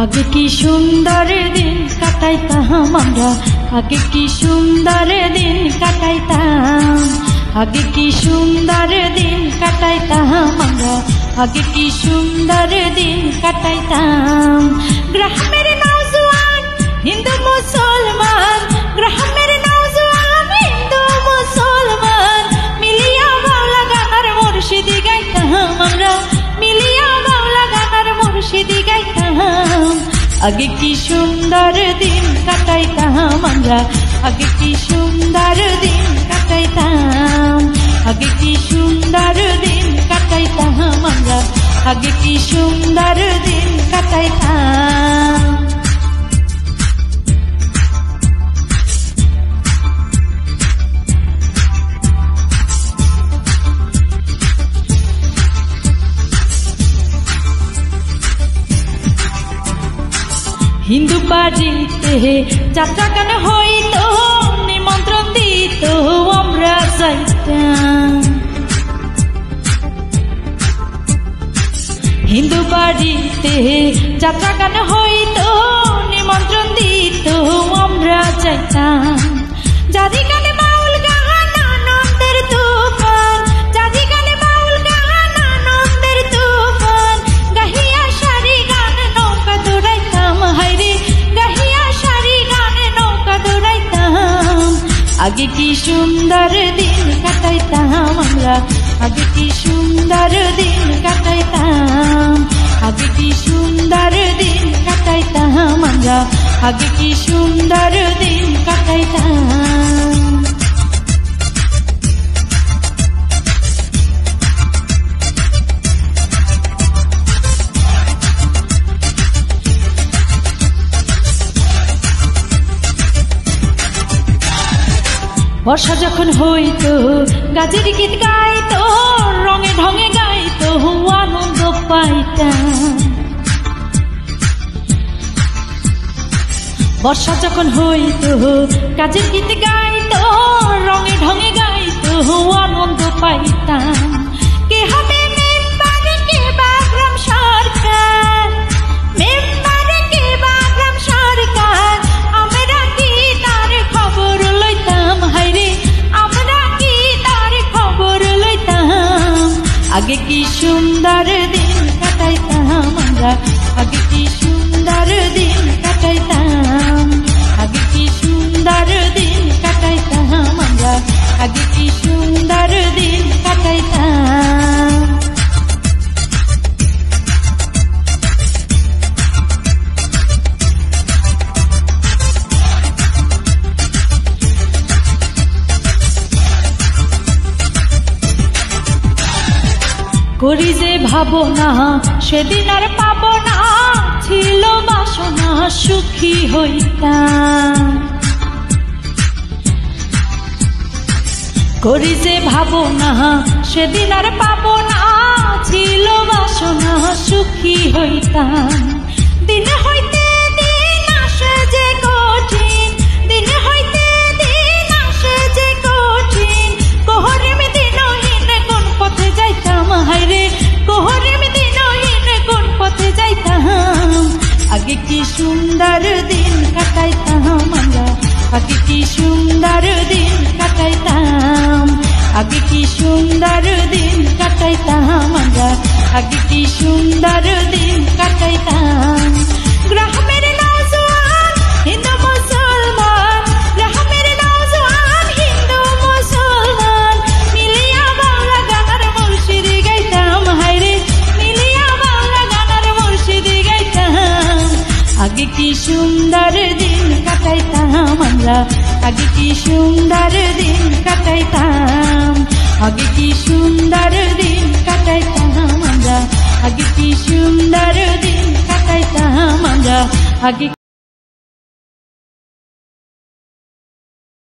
आगे की सुंदर दिन काटाइताम आमरा आगे की सुंदर दिन काटाइताम आगे की सुंदर दिन काटाइताम आमरा आगे की सुंदर दिन काटाइताम ग्रामेर नौजवान हिंदू मुसलमान ग्रामेर नौजवान हिंदू मुसलमान मिलिया बाउला गानार मुर्शिदी गाइताम आमरा मिलिया बाउला गानार मुर्शिदी गाइताम आगे की सुंदर दिन काटाइताम आमरा आगे की सुंदर दिन काटाइताम आगे की सुंदर दिन काटाइताम आमरा आगे की सुंदर दिन काटाइताम हिंदू बाड़ीते যাত্রা গান হইতো নিমন্ত্রণ দিত আমরা যাইতাম হিন্দু বাড়ীতে যাত্রা গান হইতো নিমন্ত্রণ দিত আমরা যাইতাম জাদি গানে বাউল গান আনন্দের তুফান জাদি গানে বাউল গান আনন্দের তুফান গাহিয়া সারি গান নৌকা দৌড়াইতাম হায়রে গাহিয়া সারি গান নৌকা দৌড়াইতাম आगे की सुंदर दिन काटाइताम आमरा आगे की सुंदर दिन काटाइताम आगे की सुंदर दिन काटाइताम आमरा आगे की सुंदर दिन काटाइताम बर्षा जखन हईतो गाजेर गीत गाइतो रंगे ढंगे गाइतो आनंद पाइताम बर्षा जखन हईतो गाजेर गीत गाइतो रंगे ढंगे गाइतो आनंद पाइताम के हबे मेम्बर के बाग्राम सरकार मेम्बर के बाग्राम सरकार आमरा की तार खबर लइताम आगे की सुंदर दिन काटाइताम आमरा आगे की सुंदर दिन काटाइताम आगे की सुंदर दिन काटाइताम आमरा आगे की सुंदर दिन काटाइताम करी जे भावना सेदिन आर पाबो ना छिलो बासना सुखी हইতাম करी जे भावना सेदिन आर पाबो ना छिलो बासना सुखी हইতাম दिन हইते दिन आसे जे कठिन दिन हইते दिन आसे जे कठिन कोहरे में दिनहीन कोन पथे जाइताम हायरे कोहरे में दिनहीन कोन पथे जाइताम आगे की सुंदर दिन काटाइताम आमरा आगे की सुंदर दिन काटाइताम आगे की सुंदर दिन काटाइताम आमरा आगे की सुंदर दिन काटाइताम ग्रामेर नौजवान हिंदू मुसलमान ग्रामेर नौजवान हिंदू मुसलमान मिलिया बाउला गानार मुर्शिदी गाइताम हायरे मिलिया बाउला गानार मुर्शिदी गाइताम आगे की सुंदर दिन काटाइताम आमरा आगे की सुंदर दिन काटाइताम आगे की सुंदर दिन काटाइताम आमरा आगे की सुंदर दिन काटाइताम आमरा आगे